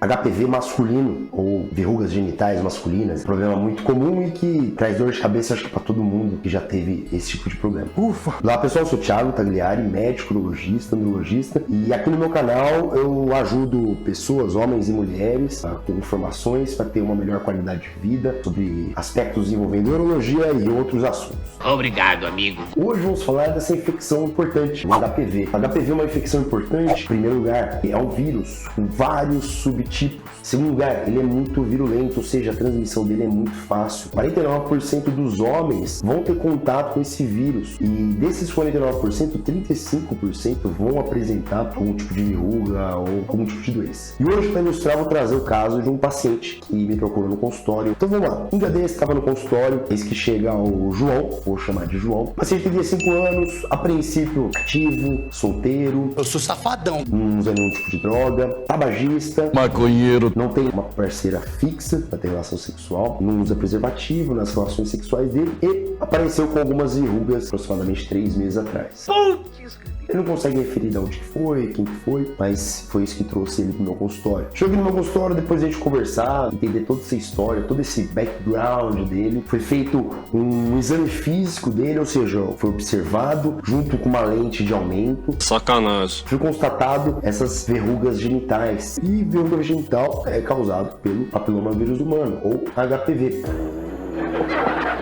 HPV masculino, ou verrugas genitais masculinas, problema muito comum e que traz dor de cabeça, acho que para todo mundo que já teve esse tipo de problema. Ufa! Olá pessoal, eu sou o Thiago Tagliari, médico, urologista, andrologista, e aqui no meu canal eu ajudo pessoas, homens e mulheres, com informações para ter uma melhor qualidade de vida sobre aspectos envolvendo urologia e outros assuntos. Obrigado, amigo. Hoje vamos falar dessa infecção importante, o HPV. O HPV é uma infecção importante, em primeiro lugar, é um vírus com vários subtipos. Em segundo lugar, ele é muito virulento, ou seja, a transmissão dele é muito fácil. 49% dos homens vão ter contato com esse vírus e desses 49%, 35% vão apresentar algum tipo de verruga ou algum tipo de doença. E hoje, para ilustrar, vou trazer o caso de um paciente que me procurou no consultório. Então vamos lá, um dia desse estava no consultório, eis que chega o João, vou chamar de João. O paciente tem 5 anos, a princípio ativo, solteiro. Eu sou safadão. Não usa nenhum tipo de droga, tabagista, maconheiro, não tem uma parceira fixa para ter relação sexual, não usa preservativo nas relações sexuais dele e apareceu com algumas verrugas aproximadamente 3 meses atrás. Ele não consegue referir de onde foi, quem foi, mas foi isso que trouxe ele pro meu consultório. Cheguei no meu consultório, depois a gente conversar, entender toda essa história, todo esse background dele. Foi feito um exame físico dele, ou seja, foi observado junto com uma lente de aumento. sacanagem. Foi constatado essas verrugas genitais. E verruga genital é causado pelo papilomavírus humano, ou HPV.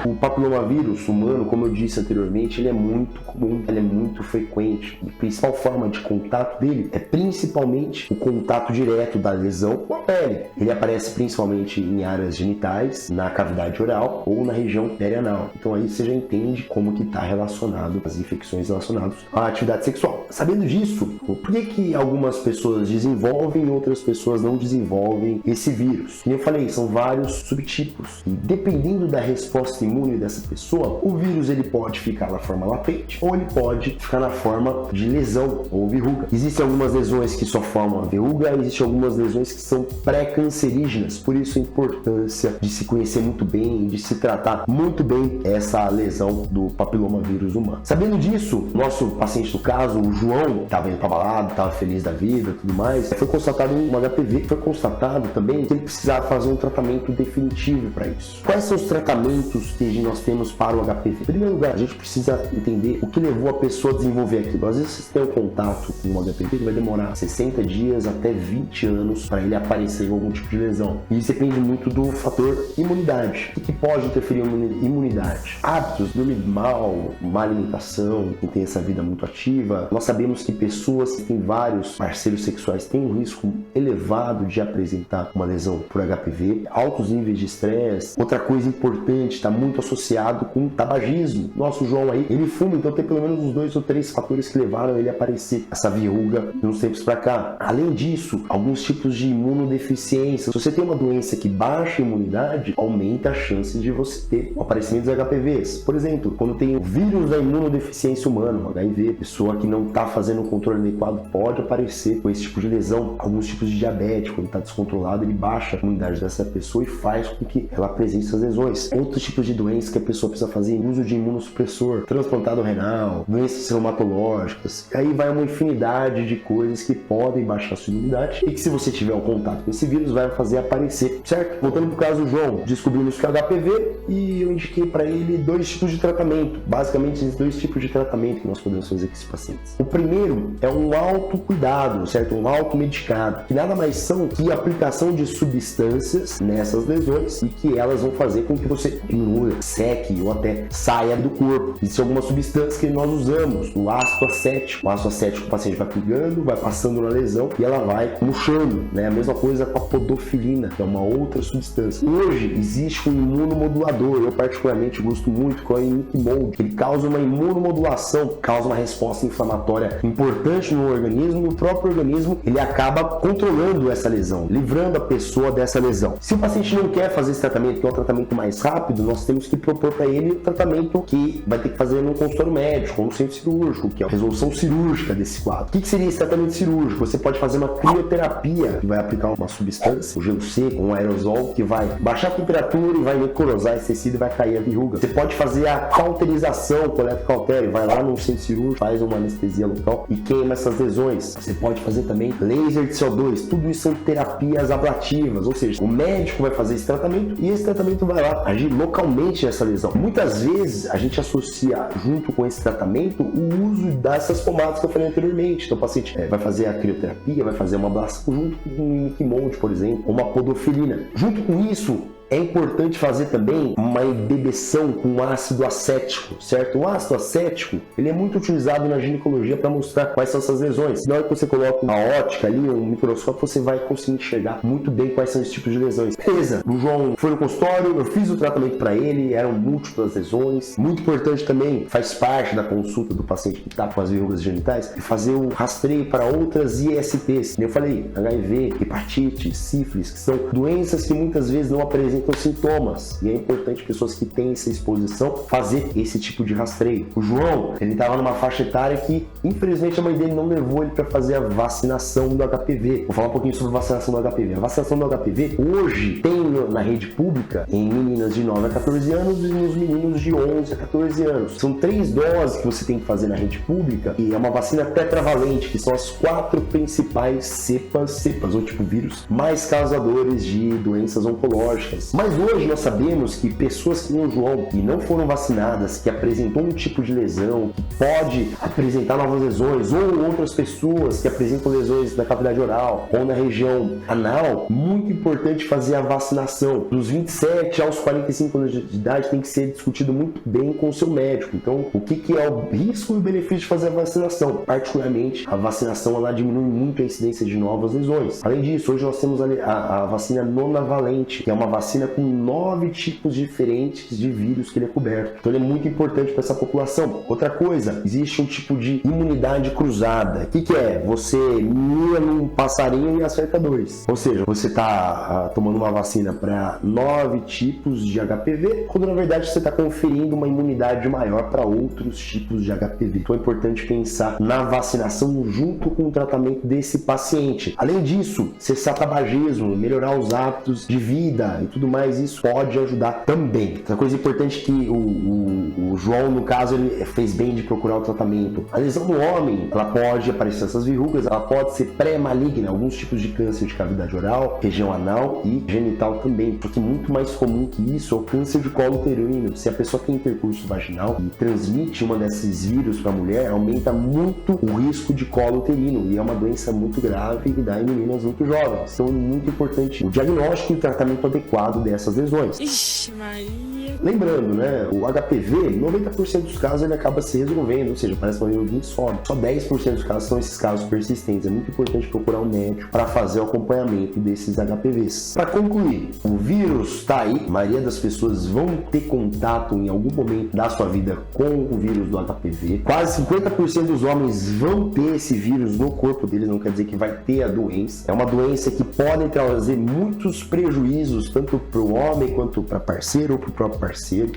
O papilomavírus humano, como eu disse anteriormente, ele é muito comum, ele é muito frequente. E a principal forma de contato dele é principalmente o contato direto da lesão com a pele. Ele aparece principalmente em áreas genitais, na cavidade oral ou na região perianal. Então aí você já entende como que está relacionado as infecções relacionadas à atividade sexual. Sabendo disso, por que algumas pessoas desenvolvem e outras pessoas não desenvolvem esse vírus? Como eu falei, são vários subtipos. E dependendo da resposta imune dessa pessoa, o vírus ele pode ficar na forma latente ou ele pode ficar na forma de lesão ou verruga. Existem algumas lesões que só formam a verruga, existem algumas lesões que são pré-cancerígenas, por isso a importância de se conhecer muito bem, de se tratar muito bem essa lesão do papilomavírus humano. Sabendo disso, nosso paciente do caso, o João, estava indo pra balada, estava feliz da vida, tudo mais, foi constatado um HPV, foi constatado também que ele precisava fazer um tratamento definitivo para isso. Quais são os tratamentos que nós temos para o HPV? Em primeiro lugar, a gente precisa entender o que levou a pessoa a desenvolver aquilo. Às vezes você tem um contato com o HPV que vai demorar 60 dias até 20 anos para ele aparecer em algum tipo de lesão. E isso depende muito do fator imunidade. O que pode interferir em imunidade? Hábitos, dormir mal, má alimentação, quem tem essa vida muito ativa. Nós sabemos que pessoas que têm vários parceiros sexuais têm um risco elevado de apresentar uma lesão por HPV. Altos níveis de estresse. Outra coisa importante, está muito associado com tabagismo. Nosso João aí, ele fuma, então tem pelo menos uns 2 ou 3 fatores que levaram ele a aparecer essa verruga de uns tempos para cá. Além disso, alguns tipos de imunodeficiência. Se você tem uma doença que baixa a imunidade, aumenta a chance de você ter o aparecimento dos HPVs. Por exemplo, quando tem o vírus da imunodeficiência humana, o HIV, pessoa que não está fazendo o controle adequado pode aparecer com esse tipo de lesão. Alguns tipos de diabetes, quando está descontrolado, ele baixa a imunidade dessa pessoa e faz com que ela apresente essas lesões. Outros tipos de doenças que a pessoa precisa fazer uso de imunossupressor, transplantado renal, doenças reumatológicas, e aí vai uma infinidade de coisas que podem baixar a sua imunidade e que se você tiver um contato com esse vírus vai fazer aparecer, certo? Voltando pro caso do João, descobrimos que é HPV e eu indiquei para ele 2 tipos de tratamento, basicamente esses 2 tipos de tratamento que nós podemos fazer com esses pacientes. O primeiro é um autocuidado, certo? Um automedicado, que nada mais são que a aplicação de substâncias nessas lesões e que elas vão fazer com que você diminua, seque ou até saia do corpo. Existem algumas substâncias que nós usamos, o ácido acético. O ácido acético o paciente vai pegando, vai passando na lesão e ela vai murchando, né? A mesma coisa com a podofilina, que é uma outra substância. Hoje existe um imunomodulador, eu particularmente gosto muito, que é o Imiquimod. Ele causa uma imunomodulação, causa uma resposta inflamatória importante no organismo e o próprio organismo ele acaba controlando essa lesão, livrando a pessoa dessa lesão. Se o paciente não quer fazer esse tratamento, que é um tratamento mais rápido, nós temos temos que propor para ele o tratamento que vai ter que fazer no consultório médico ou no centro cirúrgico, que é a resolução cirúrgica desse quadro. O que seria esse tratamento cirúrgico? Você pode fazer uma crioterapia, que vai aplicar uma substância, um gelo seco, um aerosol, que vai baixar a temperatura e vai necrosar esse tecido e vai cair a verruga. Você pode fazer a cauterização com eletrocautério, vai lá no centro cirúrgico, faz uma anestesia local e queima essas lesões. Você pode fazer também laser de CO2, tudo isso são terapias ablativas, ou seja, o médico vai fazer esse tratamento e esse tratamento vai lá agir localmente nessa lesão. Muitas vezes a gente associa junto com esse tratamento o uso dessas pomadas que eu falei anteriormente. Então o paciente vai fazer a crioterapia, vai fazer uma ablação junto com um Nikimod, por exemplo, ou uma podofilina. Junto com isso, é importante fazer também uma embebeção com ácido acético, certo? O ácido acético, ele é muito utilizado na ginecologia para mostrar quais são essas lesões. Na hora que você coloca uma ótica ali, um microscópio, você vai conseguir enxergar muito bem quais são esses tipos de lesões. Beleza, o João foi no consultório, eu fiz o tratamento para ele, eram múltiplas lesões. Muito importante também, faz parte da consulta do paciente que está com as verrugas genitais, fazer o rastreio para outras ISTs. Eu falei, HIV, hepatite, sífilis, que são doenças que muitas vezes não apresentam sintomas, e é importante pessoas que têm essa exposição fazer esse tipo de rastreio. O João, ele estava numa faixa etária que infelizmente a mãe dele não levou ele para fazer a vacinação do HPV. Vou falar um pouquinho sobre a vacinação do HPV. A vacinação do HPV hoje tem na rede pública em meninas de 9 a 14 anos e nos meninos de 11 a 14 anos. São 3 doses que você tem que fazer na rede pública e é uma vacina tetravalente, que são as 4 principais cepas ou tipo vírus mais causadores de doenças oncológicas. Mas hoje nós sabemos que pessoas que nem o João, que não foram vacinadas, que apresentou um tipo de lesão, que pode apresentar novas lesões, ou outras pessoas que apresentam lesões na cavidade oral ou na região anal, muito importante fazer a vacinação. Dos 27 aos 45 anos de idade tem que ser discutido muito bem com o seu médico. Então, o que é o risco e o benefício de fazer a vacinação? Particularmente, a vacinação ela diminui muito a incidência de novas lesões. Além disso, hoje nós temos a vacina nonavalente, que é uma vacina com 9 tipos diferentes de vírus que ele é coberto. Então ele é muito importante para essa população. Outra coisa, existe um tipo de imunidade cruzada. O que é? Você mira num passarinho e acerta 2. Ou seja, você está tomando uma vacina para 9 tipos de HPV, quando na verdade você está conferindo uma imunidade maior para outros tipos de HPV. Então é importante pensar na vacinação junto com o tratamento desse paciente. Além disso, cessar tabagismo, melhorar os hábitos de vida e tudo mais, isso pode ajudar também. Outra coisa importante que o João, no caso, ele fez bem de procurar o tratamento. A lesão no homem, ela pode aparecer essas verrugas, ela pode ser pré-maligna, alguns tipos de câncer de cavidade oral, região anal e genital também, porque muito mais comum que isso é o câncer de colo uterino. Se a pessoa tem intercurso vaginal e transmite uma desses vírus para a mulher, aumenta muito o risco de colo uterino e é uma doença muito grave e dá em meninas muito jovens. Então é muito importante o diagnóstico e o tratamento adequado dessas lesões. Ixi, Maria. Lembrando, né, o HPV, 90% dos casos ele acaba se resolvendo, ou seja, parece uma verruguinha e some. Só 10% dos casos são esses casos persistentes. É muito importante procurar um médico para fazer o acompanhamento desses HPVs. Para concluir, o vírus está aí, a maioria das pessoas vão ter contato em algum momento da sua vida com o vírus do HPV. Quase 50% dos homens vão ter esse vírus no corpo deles, não quer dizer que vai ter a doença. É uma doença que pode trazer muitos prejuízos, tanto para o homem quanto para parceiro ou para o próprio parceiro.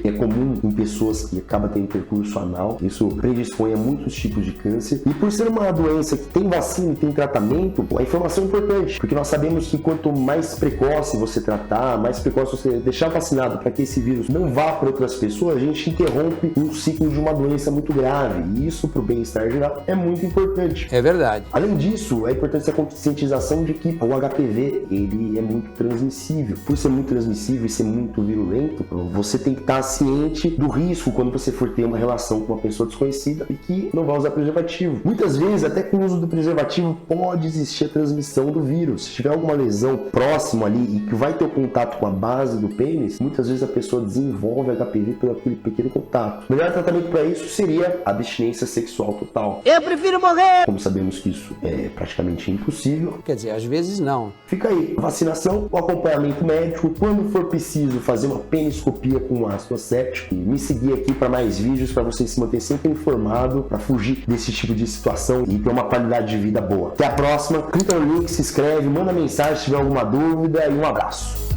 É comum em pessoas que acabam tendo intercurso anal, isso predispõe a muitos tipos de câncer. E por ser uma doença que tem vacina e tem tratamento, a informação é importante, porque nós sabemos que quanto mais precoce você tratar, mais precoce você deixar vacinado para que esse vírus não vá para outras pessoas, a gente interrompe um ciclo de uma doença muito grave. E isso, para o bem-estar geral, é muito importante. É verdade. Além disso, é importante a conscientização de que o HPV ele é muito transmissível. Por ser muito transmissível e ser muito virulento, você tem que estar ciente do risco quando você for ter uma relação com uma pessoa desconhecida e que não vai usar preservativo. Muitas vezes, até com o uso do preservativo, pode existir a transmissão do vírus. Se tiver alguma lesão próxima ali e que vai ter o contato com a base do pênis, muitas vezes a pessoa desenvolve HPV pelo aquele pequeno contato. O melhor tratamento para isso seria a abstinência sexual total. Eu prefiro morrer! Como sabemos que isso é praticamente impossível. Quer dizer, às vezes não. Fica aí, vacinação, o acompanhamento médico, quando for preciso fazer uma peniscopia com ácido acético. E me seguir aqui para mais vídeos para você se manter sempre informado, para fugir desse tipo de situação e ter uma qualidade de vida boa. Até a próxima, clica no link, se inscreve, manda mensagem se tiver alguma dúvida e um abraço.